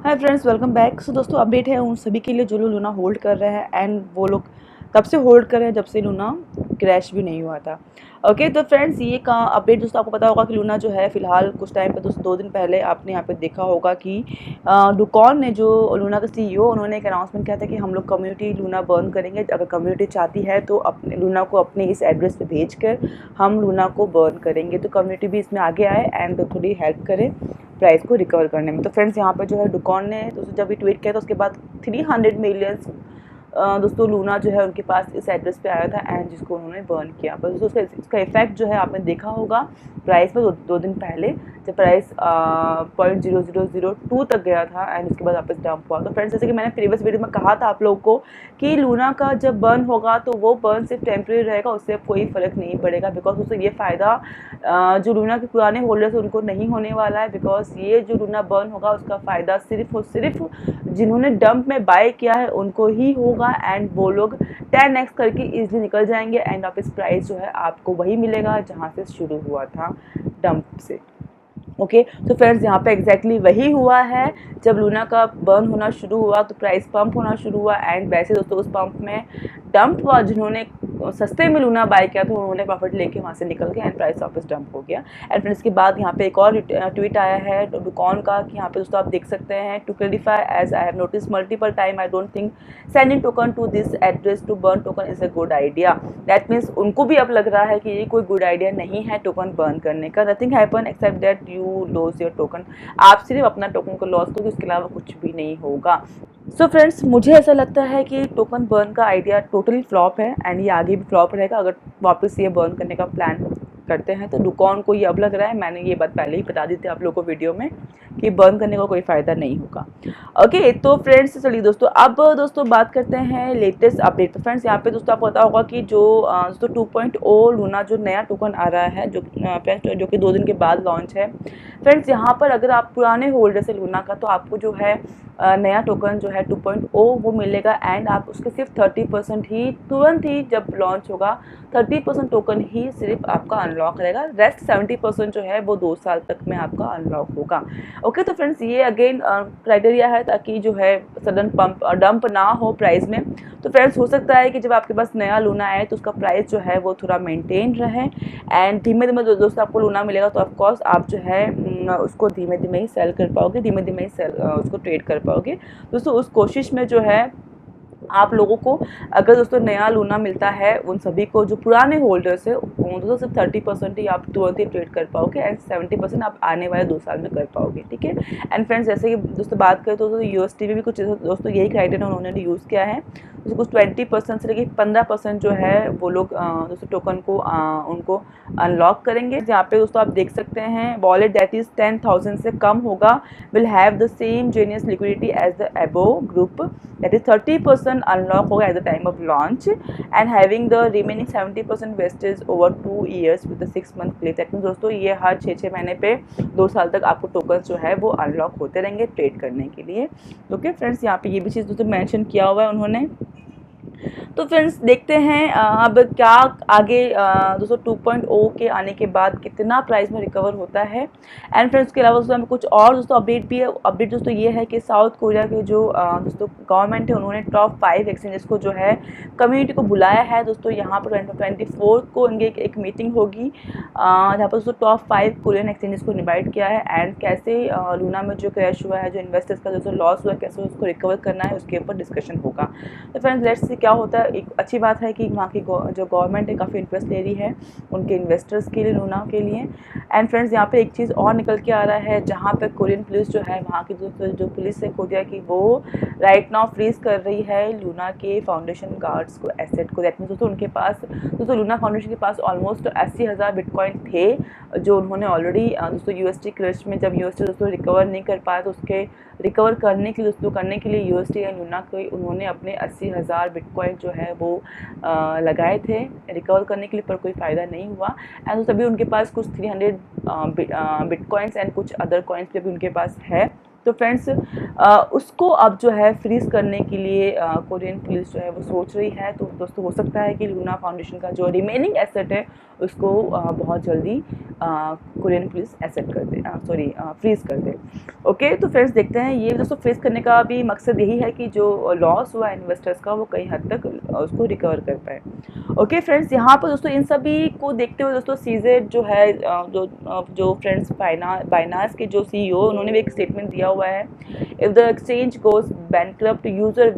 हाय friends, welcome back. So दोस्तों, update है उन सभी के लिए जो लोग लूना होल्ड कर रहे हैं एंड वो लोग तब से होल्ड कर रहे हैं जब से लूना क्रैश भी नहीं हुआ था। ओके तो फ्रेंड्स, ये का अपडेट दोस्तों आपको पता होगा कि लूना जो है फिलहाल कुछ टाइम पे दोस्तों 2 दिन पहले आपने यहाँ पे देखा होगा कि डुकॉन ने जो लूना का सीईओ उन्होंने एक अनाउंसमेंट किया था कि हम लोग कम्युनिटी लूना बर्न करेंगे। अगर कम्युनिटी चाहती है तो अपने लूना को अपने इस एड्रेस पे भेज कर हम लूना को बर्न करेंगे। तो कम्युनिटी भी इसमें आगे आए एंड थोड़ी हेल्प करे प्राइस को रिकवर करने में। तो फ्रेंड्स, यहाँ पर जो है डुकॉन ने दोस्तों जब भी ट्वीट किया तो उसके बाद 300 मिलियंस दोस्तों लूना जो है उनके पास इस एड्रेस पे आया था एंड जिसको उन्होंने बर्न किया। पर दोस्तों इसका इफेक्ट जो है आपने देखा होगा प्राइस में दो दिन पहले जब प्राइस 0.0002 तक गया था एंड उसके बाद वापस डंप हुआ। तो फ्रेंड्स, जैसे कि मैंने प्रीवियस वीडियो में कहा था आप लोगों को कि लूना का जब बर्न होगा तो वो बर्न सिर्फ टेम्प्रेरी रहेगा, उससे कोई फ़र्क नहीं पड़ेगा। बिकॉज उससे ये फ़ायदा जो लूना के पुराने होल्डर्स उनको नहीं होने वाला है। बिकॉज ये जो लूना बर्न होगा उसका फ़ायदा सिर्फ और सिर्फ जिन्होंने डंप में बाय किया है उनको ही होगा एंड वो लोग 10x करके ईजिली निकल जाएंगे एंड वापस प्राइस जो है आपको वही मिलेगा जहाँ से शुरू हुआ था, डंप से। ओके तो फ्रेंड्स, यहाँ पे एग्जैक्टली वही हुआ है। जब लूना का बर्न होना शुरू हुआ तो प्राइस पंप होना शुरू हुआ एंड वैसे दोस्तों उस पंप में डंप हुआ, जिन्होंने सस्ते में लूना बाय किया था उन्होंने प्रॉफिट लेके वहाँ से निकल गया एंड प्राइस वापस डंप हो गया। एंड फ्रेंड्स, के बाद यहाँ पे एक और ट्वीट आया है डुकॉन का कि यहाँ पे दोस्तों आप देख सकते हैं, to clarify as I have notice multiple time I don't think sending token to this address to burn token is a good idea. That means उनको भी अब लग रहा है कि ये कोई गुड आइडिया नहीं है टोकन बर्न करने का। Nothing happen except that you loss your token. आप सिर्फ अपना टोकन को लॉस करोगे, उसके अलावा कुछ भी नहीं होगा। सो फ्रेंड्स, मुझे ऐसा लगता है कि टोकन बर्न का आइडिया टोटली फ्लॉप है एंड ये आगे भी फ्लॉप रहेगा अगर वापस ये बर्न करने का प्लान करते हैं। तो डुकॉन को ये अब लग रहा है, मैंने ये बात पहले ही बता दी थी आप लोगों को वीडियो में, कि बर्न करने का कोई फ़ायदा नहीं होगा। ओके तो फ्रेंड्स, चलिए दोस्तों अब दोस्तों बात करते हैं लेटेस्ट अपडेट। तो फ्रेंड्स, यहाँ पे दोस्तों आपको पता होगा कि जो दोस्तों 2.0 लूना जो नया टोकन आ रहा है, जो फ्रेंड्स जो कि 2 दिन के बाद लॉन्च है। फ्रेंड्स, यहाँ पर अगर आप पुराने होल्डर से लूना का, तो आपको जो है नया टोकन जो है 2.0 वो मिलेगा एंड आप उसके सिर्फ 30% ही तुरंत ही जब लॉन्च होगा 30% टोकन ही सिर्फ आपका अनलॉक रहेगा। रेस्ट 70% जो है वो 2 साल तक में आपका अनलॉक होगा। ओके तो फ्रेंड्स, ये अगेन क्राइटेरिया है ताकि जो है सडन डंप ना हो प्राइस में। तो फ्रेंड्स, हो सकता है कि जब आपके पास नया लूना आए तो उसका प्राइस जो है वो थोड़ा मेंटेन रहे एंड धीमे धीमे दोस्तों आपको लूना मिलेगा तो ऑफकोर्स आप जो है उसको धीमे धीमे ही सेल कर पाओगे, धीमे धीमे ही उसको ट्रेड कर पाओगे। दोस्तों उस कोशिश में जो है आप लोगों को, अगर दोस्तों नया लूना मिलता है उन सभी को जो पुराने होल्डर्स है, दोस्तों सिर्फ 30% ही आप तुरंत ही ट्रेड कर पाओगे एंड 70% आप आने वाले 2 साल में कर पाओगे। ठीक है एंड फ्रेंड्स, जैसे कि दोस्तों बात करें तो UST में भी कुछ दोस्तों यही क्राइटेरिया उन्होंने यूज़ किया है। तो कुछ 20% से लेकर 15% जो है वो लोग दोस्तों टोकन को उनको अनलॉक करेंगे। यहाँ पे दोस्तों आप देख सकते हैं, वॉलेट दैट इज 10,000 से कम होगा will have the same genuine liquidity as the above group, that is 30% unlock होगा at the time of launch and having the remaining 70% vesting over 2 years with 6 month cliff. That mean दोस्तों ये हर 6 महीने पे 2 साल तक आपको टोकन जो है वो अनलॉक होते रहेंगे ट्रेड करने के लिए। ओके फ्रेंड्स, यहाँ पे ये भी चीज़ दोस्तों मेंशन किया हुआ है उन्होंने। तो फ्रेंड्स, देखते हैं अब क्या आगे दोस्तों 2.0 के आने के बाद कितना प्राइस में रिकवर होता है। एंड फ्रेंड्स, के अलावा दोस्तों हमें कुछ और दोस्तों अपडेट भी है। अपडेट दोस्तों ये है कि साउथ कोरिया के जो दोस्तों गवर्नमेंट है उन्होंने टॉप 5 एक्सचेंजेस को जो है कम्युनिटी को बुलाया है। दोस्तों यहाँ पर 24 को इनकी एक मीटिंग होगी जहाँ पर दोस्तों टॉप 5 कोरियन एक्सचेंजेस को इन्वाइट किया है एंड कैसे लूना में जो क्रैश हुआ है, जो इन्वेस्टर्स का जो लॉस हुआ है, कैसे उसको रिकवर करना है, उसके ऊपर डिस्कशन होगा। तो फ्रेंड्स, लेट्स सी क्या होता है। एक अच्छी बात है कि वहाँ की जो गवर्नमेंट है काफ़ी इंटरेस्ट ले रही है उनके इन्वेस्टर्स के लिए, लूना के लिए। एंड फ्रेंड्स, यहाँ पे एक चीज़ और निकल के आ रहा है, जहाँ पे कोरियन पुलिस जो है, वहाँ की जो पुलिस है कोरिया की, वो राइट नाउ फ्रीज कर रही है लूना के फाउंडेशन गार्ड्स को, एसेट को। दैट मीन्स दोस्तों उनके पास, दोस्तों लूना फाउंडेशन के पास ऑलमोस्ट 80,000 बिटकॉइन थे जो उन्होंने ऑलरेडी दोस्तों UST क्रश में, जब UST दोस्तों रिकवर नहीं कर पाया तो उसके रिकवर करने के लिए दोस्तों करने के लिए UST या लूना को उन्होंने अपने 80,000 बिटकॉइन जो है वो लगाए थे रिकवर करने के लिए, पर कोई फ़ायदा नहीं हुआ एंड तभी उनके पास कुछ 300 बिटकॉइंस एंड कुछ अदर कॉइन्स भी उनके पास है। तो फ्रेंड्स, उसको अब जो है फ्रीज़ करने के लिए कोरियन पुलिस जो है वो सोच रही है। तो दोस्तों हो सकता है कि लूना फाउंडेशन का जो रिमेनिंग एसेट है उसको बहुत जल्दी कोरियन पुलिस एसेट कर दे, फ्रीज कर दे। ओके, तो फ्रेंड्स देखते हैं ये दोस्तों फ्रीज करने का भी मकसद यही है कि जो लॉस हुआ इन्वेस्टर्स का वो कई हद तक उसको रिकवर कर पाए। ओके फ्रेंड्स, यहाँ पर दोस्तों इन सभी को देखते हुए दोस्तों सीजेड जो है जो फ्रेंड्स बाइनास के जो सीईओ उन्होंने भी एक स्टेटमेंट दिया हुआ है, if the exchange goes bankrupt user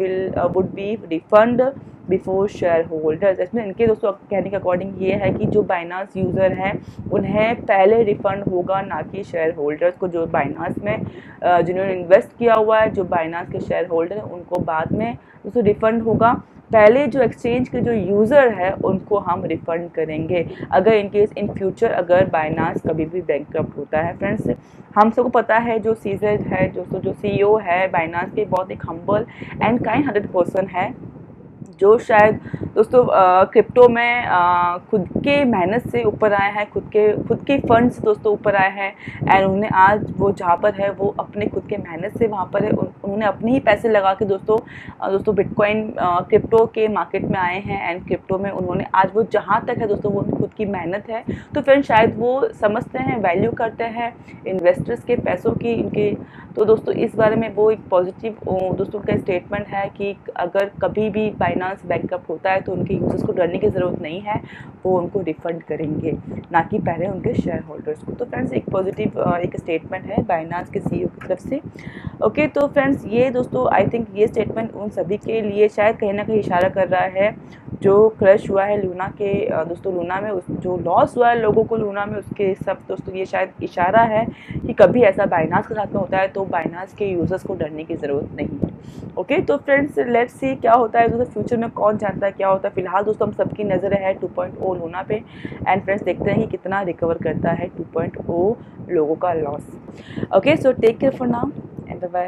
would be refund before share holders. इसमें इनके दोस्तों कहने के अकॉर्डिंग ये है कि जो बाइनास यूज़र हैं उन्हें पहले रिफंड होगा, ना कि शेयर होल्डर्स को। जो बाइनास में जिन्होंने इन्वेस्ट किया हुआ है, जो बाइनास के शेयर होल्डर हैं, उनको बाद में दोस्तों रिफंड होगा। पहले जो एक्सचेंज के जो यूज़र है उनको हम रिफ़ंड करेंगे अगर इन केस इन फ्यूचर अगर बाइनास कभी भी बैंकक्रप्ट होता है। फ्रेंड्स, हम सबको पता है जो सीजेड है दोस्तों, जो सीईओ है बाइनास के, बहुत एक humble and kind hearted person है, जो शायद दोस्तों क्रिप्टो में खुद के मेहनत से ऊपर आए हैं, खुद के फंड से दोस्तों ऊपर आए हैं। एंड उन्हें आज वो जहाँ पर है वो अपने खुद के मेहनत से वहाँ पर है। उन्होंने अपने ही पैसे लगा के दोस्तों बिटकॉइन क्रिप्टो के मार्केट में आए हैं। एंड क्रिप्टो में उन्होंने आज वो जहाँ तक है दोस्तों वो खुद की मेहनत है। तो फिर शायद वो समझते हैं, वैल्यू करते हैं इन्वेस्टर्स के पैसों की, इनके। तो दोस्तों इस बारे में वो एक पॉजिटिव दोस्तों का स्टेटमेंट है कि अगर कभी भी बाइनांस बैंकक्रप्ट होता है तो उनके यूजर्स को डरने की ज़रूरत नहीं है, वो उनको रिफंड करेंगे, ना कि पहले उनके शेयर होल्डर्स को। तो फ्रेंड्स एक पॉजिटिव एक स्टेटमेंट है बाइनांस के सीईओ की तरफ से। ओके, तो फ्रेंड्स ये दोस्तों आई थिंक ये स्टेटमेंट उन सभी के लिए शायद कहीं ना कहीं इशारा कर रहा है जो क्रश हुआ है लूना के दोस्तों, लूना में जो लॉस हुआ है लोगों को लूना में, उसके सब दोस्तों ये शायद इशारा है कि कभी ऐसा बाइनांस के साथ में होता है तो बाइनांस के यूजर्स को डरने की ज़रूरत नहीं है। ओके, तो फ्रेंड्स लेट्स सी क्या होता है दोस्तों फ्यूचर में, कौन जानता है क्या होता है। फिलहाल दोस्तों हम सबकी नज़र है 2.0 लूना पे। एंड फ्रेंड्स देखते हैं कि कितना रिकवर करता है 2.0 लोगों का loss. Okay, so take care for now and bye bye.